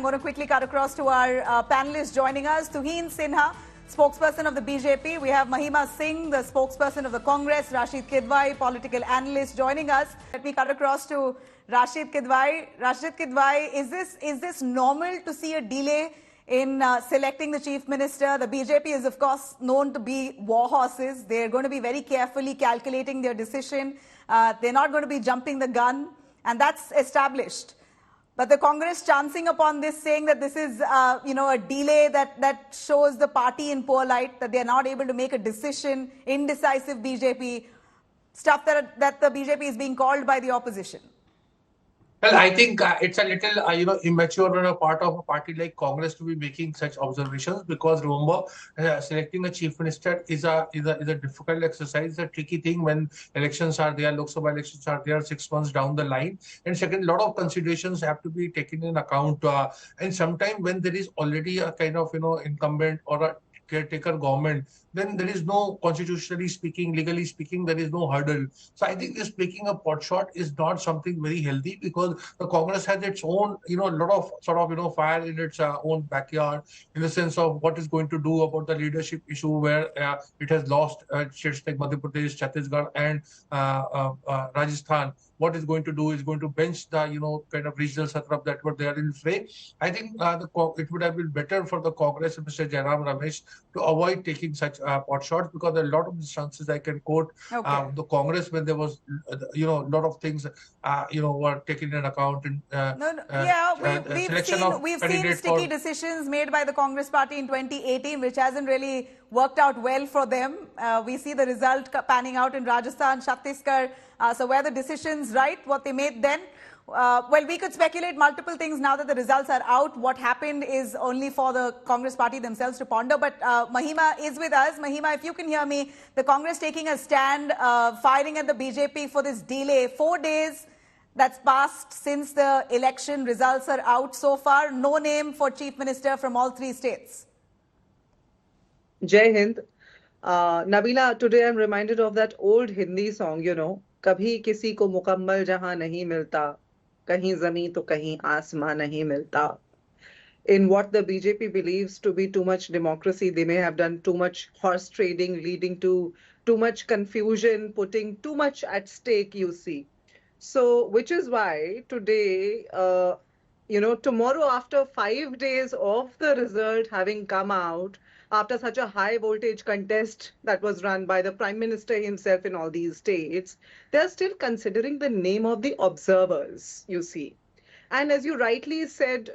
I'm going to quickly cut across to our panelists joining us. Chouhan Sinha, spokesperson of the BJP. We have Mahima Singh, the spokesperson of the Congress. Rashid Kidwai, political analyst, joining us. Let me cut across to Rashid Kidwai. Rashid Kidwai, is this normal to see a delay in selecting the chief minister? The BJP is, of course, known to be war horses. They're going to be very carefully calculating their decision. They're not going to be jumping the gun, and that's established. But the Congress chancing upon this, saying that this is, a delay that shows the party in poor light, that they are not able to make a decision, indecisive BJP, stuff that the BJP is being called by the opposition. Well, I think it's a little, immature on a part of a party like Congress to be making such observations, because remember, selecting a chief minister is a difficult exercise, a tricky thing when elections are there, Lok Sabha elections are there 6 months down the line. And second, a lot of considerations have to be taken in account. And sometimes when there is already a kind of, incumbent or a caretaker government, then there is no, constitutionally speaking, legally speaking, there is no hurdle. So I think this making a pot shot is not something very healthy, because the Congress has its own, lot of sort of, fire in its own backyard, in the sense of what is going to do about the leadership issue, where it has lost states like Madhya Pradesh, Chhattisgarh, and Rajasthan. What is going to do is going to bench the, kind of regional satrap that were there in fray. I think it would have been better for the Congress and Mr. Jairam Ramesh to avoid taking such pot shots, because there are a lot of instances I can quote the Congress when there was, a lot of things, were taken in account. And, we've seen sticky decisions made by the Congress party in 2018, which hasn't really worked out well for them. We see the result panning out in Rajasthan, Chhattisgarh. So were the decisions right, what they made then? Well, we could speculate multiple things now that the results are out. What happened is only for the Congress party themselves to ponder. But Mahima is with us. Mahima, if you can hear me, the Congress taking a stand, firing at the BJP for this delay. 4 days that's passed since the election results are out so far. No name for chief minister from all 3 states. Jai Hind. Nabila, today I'm reminded of that old Hindi song, कभी किसी को मुकम्मल जहां नहीं मिलता, कहीं ज़मीं तो कहीं आसमां नहीं मिलता. In what the BJP believes to be too much democracy, they may have done too much horse trading, leading to too much confusion, putting too much at stake, you see. So, which is why today, tomorrow, after 5 days of the result having come out, after such a high voltage contest that was run by the Prime Minister himself in all these states, they're still considering the name of the observers, you see. And as you rightly said,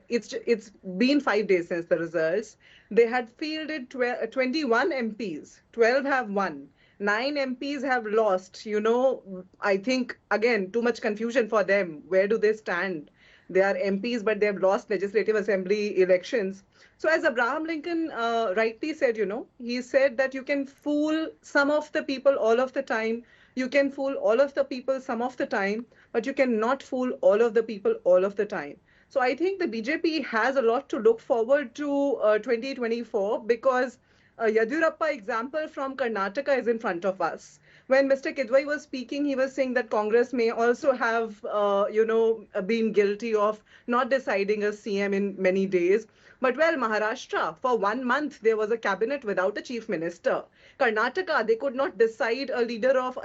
it's been 5 days since the results. They had fielded 21 MPs, 12 have won. 9 MPs have lost. I think, again, too much confusion for them. Where do they stand? They are MPs, but they have lost legislative assembly elections. So as Abraham Lincoln rightly said, he said that you can fool some of the people all of the time. You can fool all of the people some of the time, but you cannot fool all of the people all of the time. So I think the BJP has a lot to look forward to 2024, because Yadurappa example from Karnataka is in front of us. When Mr. Kidwai was speaking, he was saying that Congress may also have, been guilty of not deciding a CM in many days. But well, Maharashtra, for 1 month, there was a cabinet without a chief minister. Karnataka, they could not decide a leader of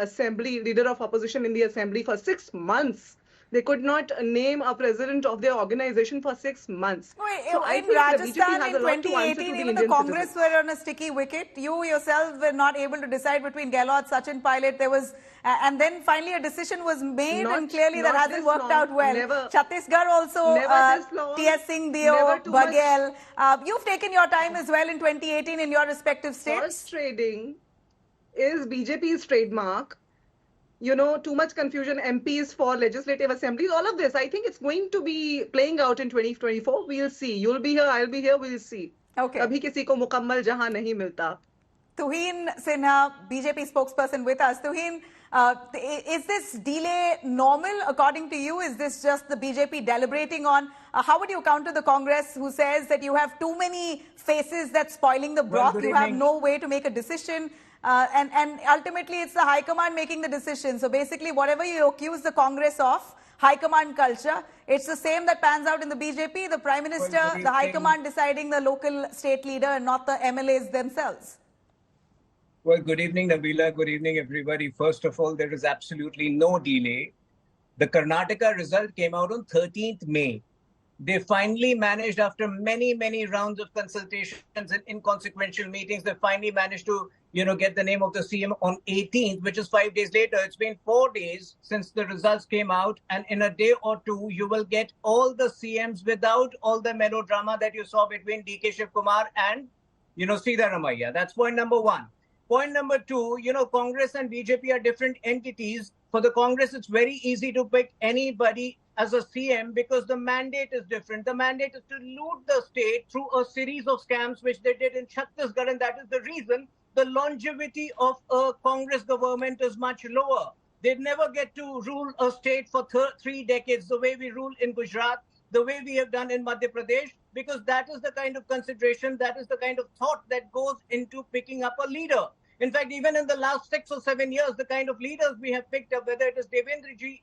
opposition in the assembly for 6 months. They could not name a president of their organization for 6 months. So in Rajasthan in 2018, even the Congress were on a sticky wicket. You yourself were not able to decide between Gehlot, Sachin Pilot. There was, and then finally a decision was made, and clearly that hasn't worked out well. Chhattisgarh also, T.S. Singh, Dio, Baghel. You've taken your time as well in 2018 in your respective states. Horse trading is BJP's trademark. Too much confusion, MPs for legislative assemblies, all of this. I think it's going to be playing out in 2024. We'll see. You'll be here, I'll be here, we'll see. Okay. Kabhi kisi ko mukammal jahan nahi milta. Chouhan Sinha, BJP spokesperson with us. Chouhan, is this delay normal according to you? Is this just the BJP deliberating on? How would you counter the Congress who says that you have too many faces that's spoiling the broth? You have no way to make a decision. And ultimately, it's the High Command making the decision. So basically, whatever you accuse the Congress of, high command culture. It's the same that pans out in the BJP, the Prime Minister, the high command deciding the local state leader and not the MLAs themselves. Well, good evening, Nabila. Good evening, everybody. First of all, there is absolutely no delay. The Karnataka result came out on 13th May. They finally managed, after many, many rounds of consultations and inconsequential meetings, they finally managed to, get the name of the CM on 18th, which is 5 days later. It's been 4 days since the results came out. And in a day or two, you will get all the CMs without all the melodrama that you saw between DK Shivkumar and, Siddaramaiah. That's point number one. Point number two, Congress and BJP are different entities. For the Congress, it's very easy to pick anybody as a CM because the mandate is different. The mandate is to loot the state through a series of scams, which they did in Chhattisgarh, and that is the reason the longevity of a Congress government is much lower. They'd never get to rule a state for 3 decades the way we rule in Gujarat, the way we have done in Madhya Pradesh, because that is the kind of consideration, that is the kind of thought that goes into picking up a leader. In fact, even in the last 6 or 7 years, the kind of leaders we have picked up, whether it is Devendraji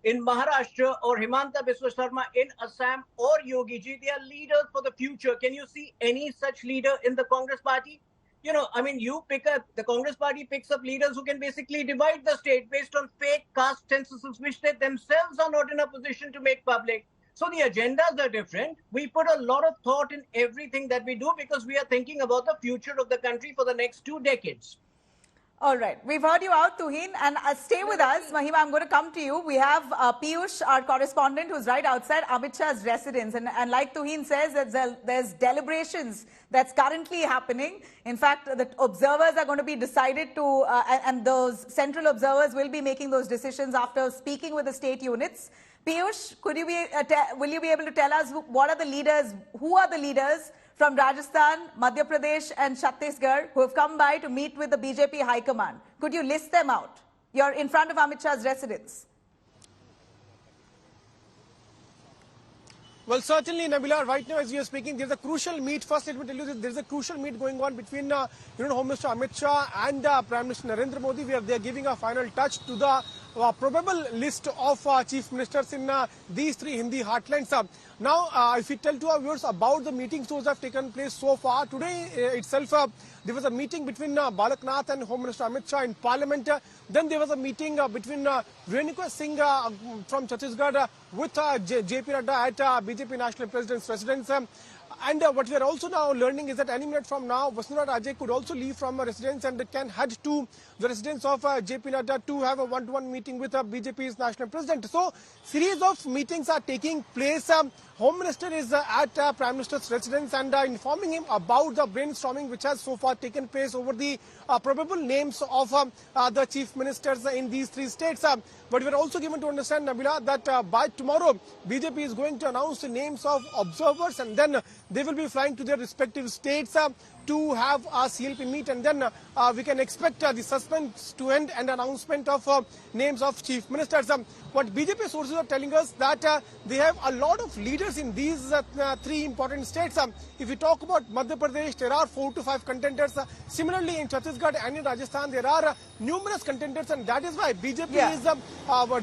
in Maharashtra or Himanta Biswa Sarma in Assam or Yogi Ji, they are leaders for the future. Can you see any such leader in the Congress party? The Congress party picks up leaders who can basically divide the state based on fake caste censuses, which they themselves are not in a position to make public. So the agendas are different. We put a lot of thought in everything that we do because we are thinking about the future of the country for the next 2 decades. All right. We've heard you out, Tuhin, and stay with us. Mahima, I'm going to come to you. We have Piyush, our correspondent, who's right outside Amit Shah's residence. And like Tuhin says, there's deliberations that's currently happening. In fact, the observers are going to be decided to, and those central observers will be making those decisions after speaking with the state units. Piyush, will you be able to tell us what are the leaders, who are the leaders from Rajasthan, Madhya Pradesh and Chhattisgarh who have come by to meet with the BJP High Command? Could you list them out? You're in front of Amit Shah's residence. Well, certainly, Nabila, right now as we are speaking, there's a crucial meet. First, let me tell you that there's a crucial meet going on between Home Minister Amit Shah and Prime Minister Narendra Modi. They are giving a final touch to the probable list of chief ministers in these 3 Hindi heartlands. Now, if we tell to our viewers about the meetings those have taken place so far, today itself there was a meeting between Balak Nath and Home Minister Amit Shah in Parliament. Then there was a meeting between Renu Singh from Chhattisgarh with JP Nadda at BJP National President's residence. And what we are also now learning is that any minute from now, Vasundhara Raje could also leave from a residence and can head to the residence of JP Nadda to have a one-to-one meeting with BJP's national president. So, series of meetings are taking place. Home Minister is at Prime Minister's residence and informing him about the brainstorming which has so far taken place over the probable names of the chief ministers in these 3 states. But we are also given to understand, Nabila, that by tomorrow, BJP is going to announce the names of observers and then they will be flying to their respective states to have a CLP meet, and then we can expect the suspense to end and announcement of names of chief ministers. What BJP sources are telling us that they have a lot of leaders in these 3 important states. If we talk about Madhya Pradesh, there are 4 to 5 contenders. Similarly, in Chhattisgarh and in Rajasthan, there are numerous contenders, and that is why BJP is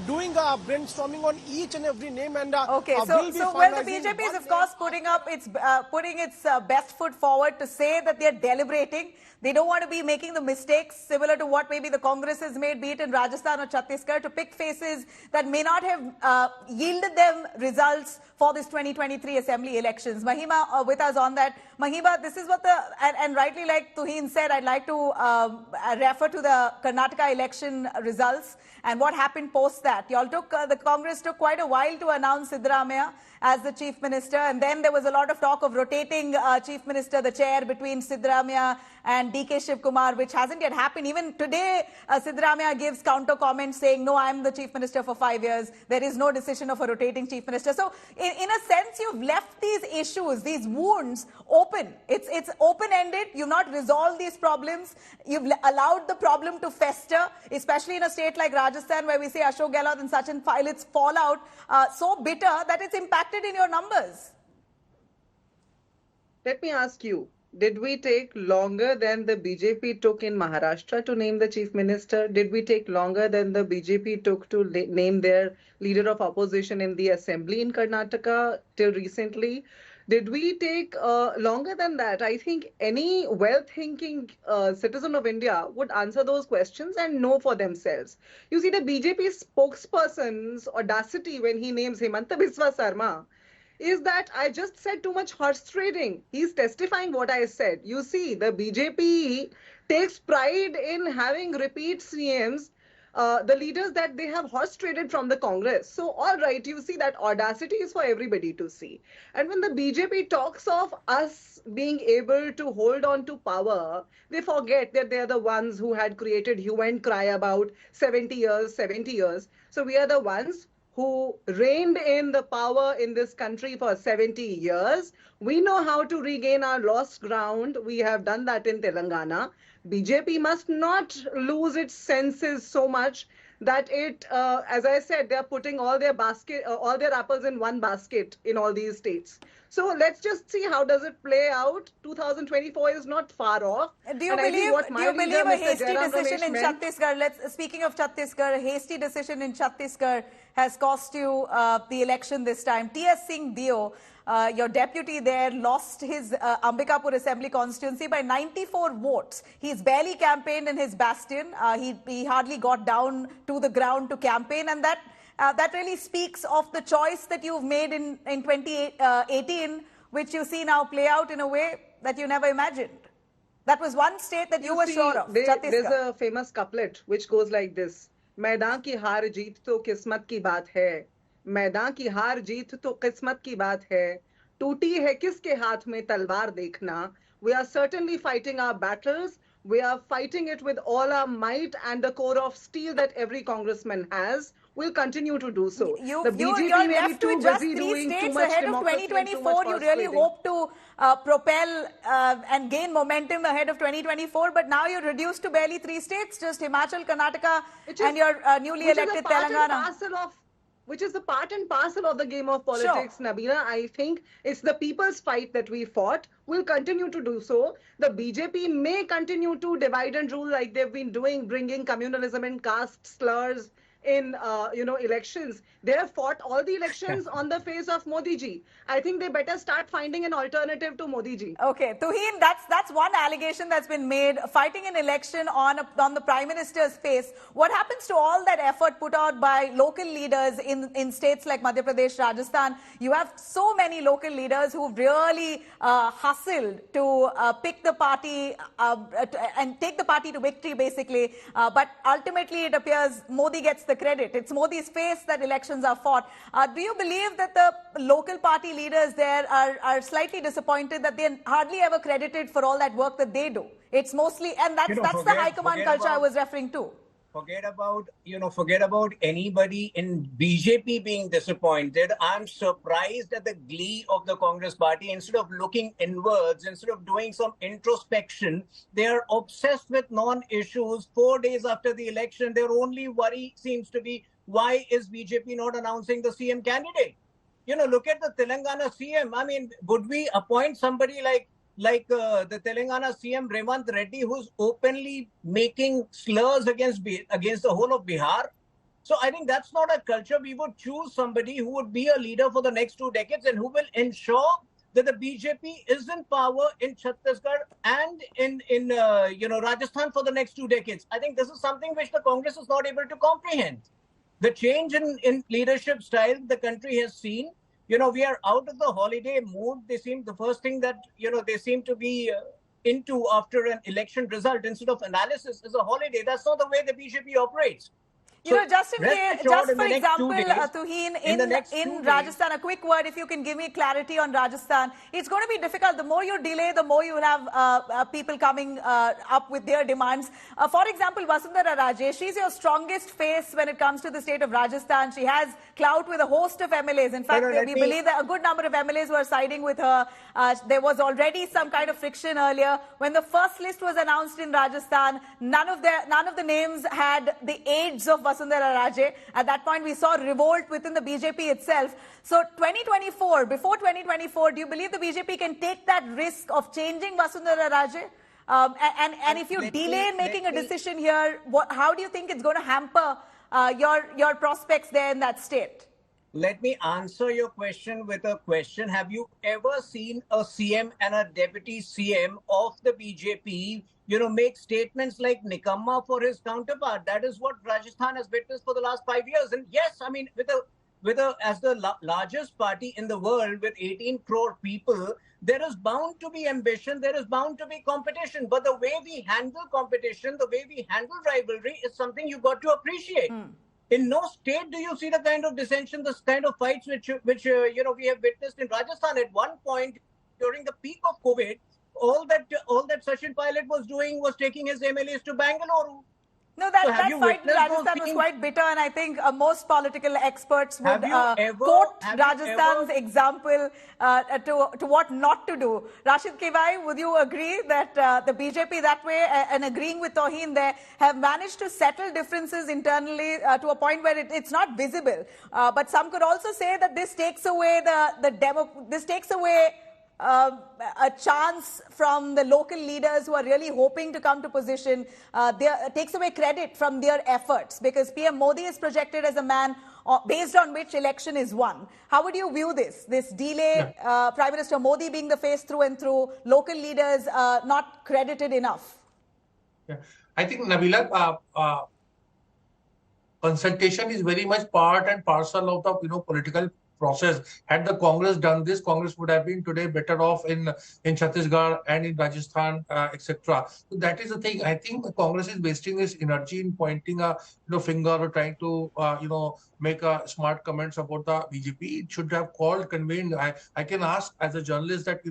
doing brainstorming on each and every name. And okay, so the BJP is of course putting its best foot forward to say that they're deliberating. They don't want to be making the mistakes similar to what maybe the Congress has made, be it in Rajasthan or Chhattisgarh, to pick faces that may not have yielded them results for this 2023 assembly elections. Mahima with us on that. Mahima, this is what and rightly like Tuhin said, I'd like to refer to the Karnataka election results and what happened post that. Y'all the Congress took quite a while to announce Siddaramaiah as the chief minister, and then there was a lot of talk of rotating chief minister, the chair between Siddaramaiah and DK Shivkumar, which hasn't yet happened. Even today, Siddaramaiah gives counter comments saying, no, I'm the chief minister for 5 years. There is no decision of a rotating chief minister. So in a sense, you've left these issues, these wounds open. It's open-ended. You've not resolved these problems. You've allowed the problem to fester, especially in a state like Rajasthan, where we say Ashok Gehlot and Sachin Pilot's fallout so bitter that it's impacted in your numbers. Let me ask you, Did we take longer than the BJP took in Maharashtra to name the chief minister? Did we take longer than the BJP took to name their leader of opposition in the assembly in Karnataka till recently? Did we take longer than that? I think any well-thinking citizen of India would answer those questions and know for themselves. You see, the BJP spokesperson's audacity when he names Himanta Biswa Sarma is that I just said too much horse trading. He's testifying what I said. You see, the BJP takes pride in having repeat CMs, the leaders that they have horse traded from the Congress. So, all right, you see that audacity is for everybody to see. And when the BJP talks of us being able to hold on to power, they forget that they're the ones who had created hue and cry about 70 years, 70 years. So, we are the ones who reigned in the power in this country for 70 years. We know how to regain our lost ground. We have done that in Telangana. BJP must not lose its senses so much that it, as I said, they're putting all their apples in one basket in all these states. So let's just see how does it play out. 2024 is not far off. Do you believe a hasty decision in Chhattisgarh? Speaking of Chhattisgarh, a hasty decision in Chhattisgarh has cost you the election this time. T.S. Singh Dio, your deputy there, lost his Ambikapur Assembly constituency by 94 votes. He's barely campaigned in his bastion. He hardly got down to the ground to campaign, and that really speaks of the choice that you've made in 2018, which you see now play out in a way that you never imagined. That was one state that you were sure of, Chhattisgarh. There's a famous couplet which goes like this. मैदान की हार जीत तो किस्मत की बात है, मैदान की हार जीत तो किस्मत की बात है, टूटी है किसके हाथ में तलवार देखना. We are certainly fighting our battles. We are fighting it with all our might and the core of steel that every congressman has. We'll continue to do so. You're left with just 3 states ahead of 2024. You really hope to propel and gain momentum ahead of 2024, but now you're reduced to barely 3 states, just Himachal, Karnataka, and your newly elected Telangana. Which is the part and parcel of the game of politics, sure. Nabila. I think it's the people's fight that we fought. We'll continue to do so. The BJP may continue to divide and rule like they've been doing, bringing communalism and caste slurs in elections. They have fought all the elections on the face of Modi ji. I think they better start finding an alternative to Modi ji. Okay, Tuhin, that's one allegation that's been made, fighting an election on the Prime Minister's face. What happens to all that effort put out by local leaders in states like Madhya Pradesh, Rajasthan? You have so many local leaders who've really hustled to pick the party and take the party to victory, basically. But ultimately, it appears Modi gets the credit. It's Modi's face that elections are fought. Do you believe that the local party leaders there are slightly disappointed that they're hardly ever credited for all that work that they do? It's mostly, and that's the high command culture I was referring to. Forget about anybody in BJP being disappointed. I'm surprised at the glee of the Congress party. Instead of looking inwards, instead of doing some introspection, they are obsessed with non-issues. 4 days after the election, their only worry seems to be, why is BJP not announcing the CM candidate? Look at the Telangana CM. I mean, would we appoint somebody like the Telangana CM Revant Reddy, who's openly making slurs against the whole of Bihar? So I think that's not a culture. We would choose somebody who would be a leader for the next 2 decades and who will ensure that the BJP is in power in Chhattisgarh and in Rajasthan for the next 2 decades. I think this is something which the Congress is not able to comprehend. The change in leadership style the country has seen. We are out of the holiday mood. The first thing that, they seem to be into after an election result instead of analysis is a holiday. That's not the way the BJP operates. Just for example, Tuhin, in Rajasthan, a quick word, if you can give me clarity on Rajasthan. It's going to be difficult. The more you delay, the more you have people coming up with their demands. For example, Vasundhara Rajesh, she's your strongest face when it comes to the state of Rajasthan. She has clout with a host of MLAs. In fact, we believe that a good number of MLAs were siding with her. There was already some kind of friction earlier. When the first list was announced in Rajasthan, none of the names had the aids of Vasundhara Raje. At that point, we saw revolt within the BJP itself. So 2024, before 2024, do you believe the BJP can take that risk of changing Vasundhara Raje? And if you delay making a decision here, how do you think it's going to hamper your prospects there in that state? Let me answer your question with a question. Have you ever seen a CM and a deputy CM of the BJP, make statements like Nikamma for his counterpart? That is what Rajasthan has witnessed for the last 5 years. And yes, I mean, as the largest party in the world with 18 crore people, there is bound to be ambition, there is bound to be competition. But the way we handle competition, the way we handle rivalry is something you've got to appreciate. In no state do you see the kind of dissension, this kind of fights which we have witnessed in Rajasthan. At one point during the peak of COVID, all that Sachin Pilot was doing was taking his MLAs to Bangalore. No, that fight in Rajasthan was quite bitter, and I think most political experts would quote Rajasthan's example to what not to do. Rashid Kivai, would you agree that the BJP that way, and agreeing with Toheen there, have managed to settle differences internally to a point where it's not visible? But some could also say that this takes away a chance from the local leaders who are really hoping to come to position. Takes away credit from their efforts, because PM Modi is projected as a man based on which election is won. How would you view this delay? Prime Minister Modi being the face through and through, local leaders not credited enough. I think, Nabila, consultation is very much part and parcel of the political process. Had the Congress done this, Congress would have been today better off in Chhattisgarh and in Rajasthan, etc. So that is the thing. I think the Congress is wasting its energy in pointing a finger or trying to make smart comments about the BJP. It should have called, convened. I can ask as a journalist that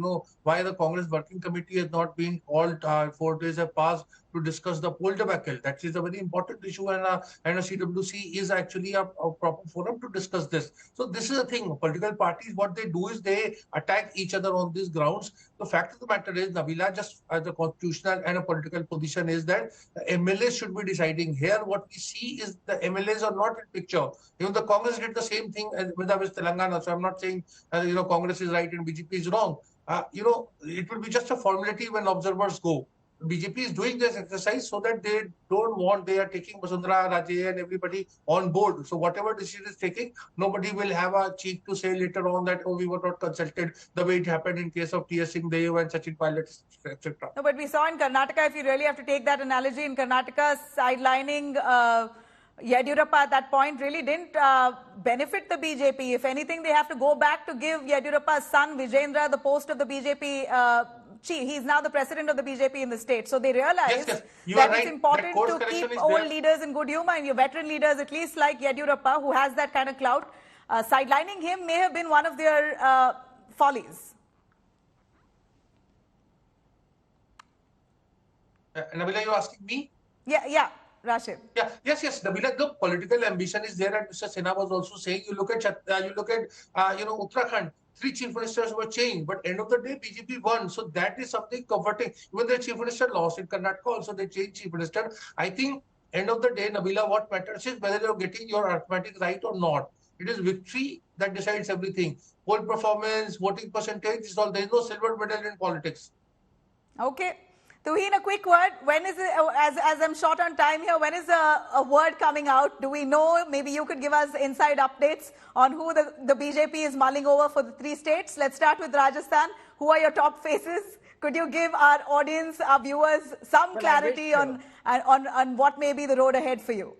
why the Congress Working Committee has not been called. 4 days have passed to discuss the poll debacle. That is a very important issue, and a CWC is actually a proper forum to discuss this. So this is the thing. Political parties, what they do is they attack each other on these grounds. The fact of the matter is, Nabila, just as a constitutional and a political position, is that the MLAs should be deciding. Here, what we see is the MLAs are not in picture. Even the Congress did the same thing with Telangana. So I'm not saying Congress is right and BJP is wrong. It will be just a formality when observers go. BJP is doing this exercise so that they are taking Vasundhara Raje and everybody on board. So whatever decision is taking, nobody will have a cheek to say later on that, we were not consulted, the way it happened in case of T.S. Singh Dev and Sachin Pilot, etc. No, but we saw in Karnataka, if you really have to take that analogy, in Karnataka, sidelining Yediyurappa at that point really didn't benefit the BJP. If anything, they have to go back to give Yediyurappa's son, Vijayendra, the post of the BJP chief. He's now the president of the BJP in the state. So they realize that it's important to keep old leaders in good humor, and your veteran leaders, at least like Yediyurappa, who has that kind of clout. Sidelining him may have been one of their follies. Nabila, you're asking me? Yeah. Rashid. Yeah, yes. Nabila, the political ambition is there, and Mr. Sinha was also saying. You look at Uttarakhand. 3 chief ministers were changed, but end of the day, BJP won. So that is something comforting. Even the chief minister lost in Karnataka, also they changed chief minister. I think end of the day, Nabila, what matters is whether you're getting your arithmetic right or not. It is victory that decides everything. Poll performance, voting percentage is all. There is no silver medal in politics. Okay. Toheen, a quick word. When is it, as I'm short on time here, when is a word coming out? Do we know? Maybe you could give us inside updates on who the BJP is mulling over for the 3 states. Let's start with Rajasthan. Who are your top faces? Could you give our audience, our viewers, some clarity on what may be the road ahead for you?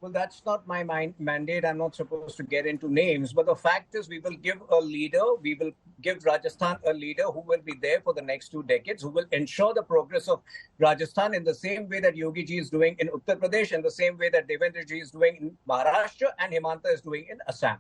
Well, that's not my mandate. I'm not supposed to get into names. But the fact is, we will give a leader, we will give Rajasthan a leader who will be there for the next 2 decades, who will ensure the progress of Rajasthan in the same way that Yogi ji is doing in Uttar Pradesh, and the same way that Devendra ji is doing in Maharashtra and Himanta is doing in Assam.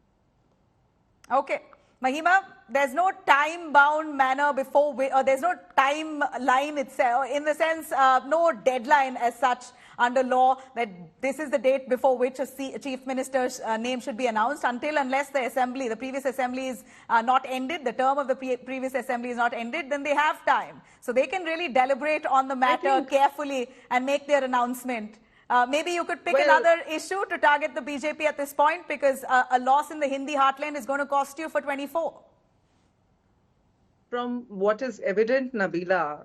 Okay. Mahima, there's no time-bound manner or there's no timeline itself, in the sense, no deadline as such under law that this is the date before which a chief minister's name should be announced, unless the previous assembly is not ended, the term of the previous assembly is not ended, then they have time. So they can really deliberate on the matter carefully and make their announcement. Maybe you could pick Well, another issue to target the BJP at this point, because a loss in the Hindi heartland is going to cost you for 24. From what is evident, Nabila,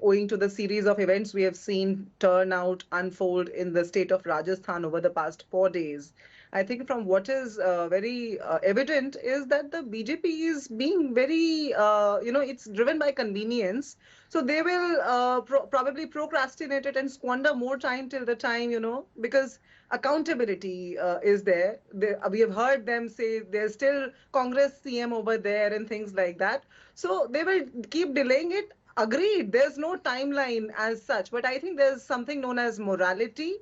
owing to the series of events we have seen turn out unfold in the state of Rajasthan over the past 4 days, I think from what is very evident is that the BJP is being very, it's driven by convenience. So they will probably procrastinate it and squander more time till the time, because accountability is there. We have heard them say there's still Congress CM over there and things like that. So they will keep delaying it. Agreed, there's no timeline as such, but I think there's something known as morality.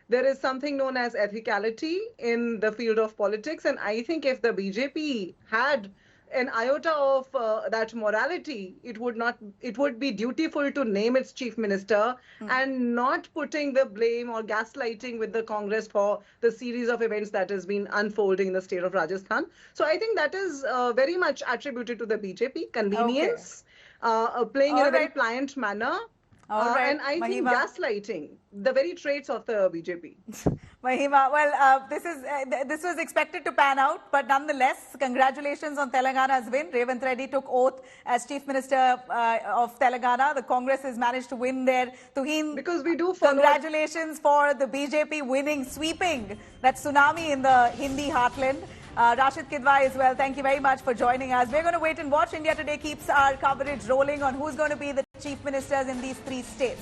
There is something known as ethicality in the field of politics. And I think if the BJP had an iota of that morality, it would be dutiful to name its chief minister and not putting the blame or gaslighting with the Congress for the series of events that has been unfolding in the state of Rajasthan. So I think that is very much attributed to the BJP, convenience, playing in a very pliant manner. And I think gaslighting, the very traits of the BJP. Mahima, well, this was expected to pan out, but nonetheless, congratulations on Telangana's win. Revanth Reddy took oath as Chief Minister of Telangana. The Congress has managed to win there. Tuhin, because we do follow. Congratulations for the BJP winning, sweeping that tsunami in the Hindi heartland. Rashid Kidwai as well, thank you very much for joining us. We're going to wait and watch. India Today keeps our coverage rolling on who's going to be the chief ministers in these 3 states.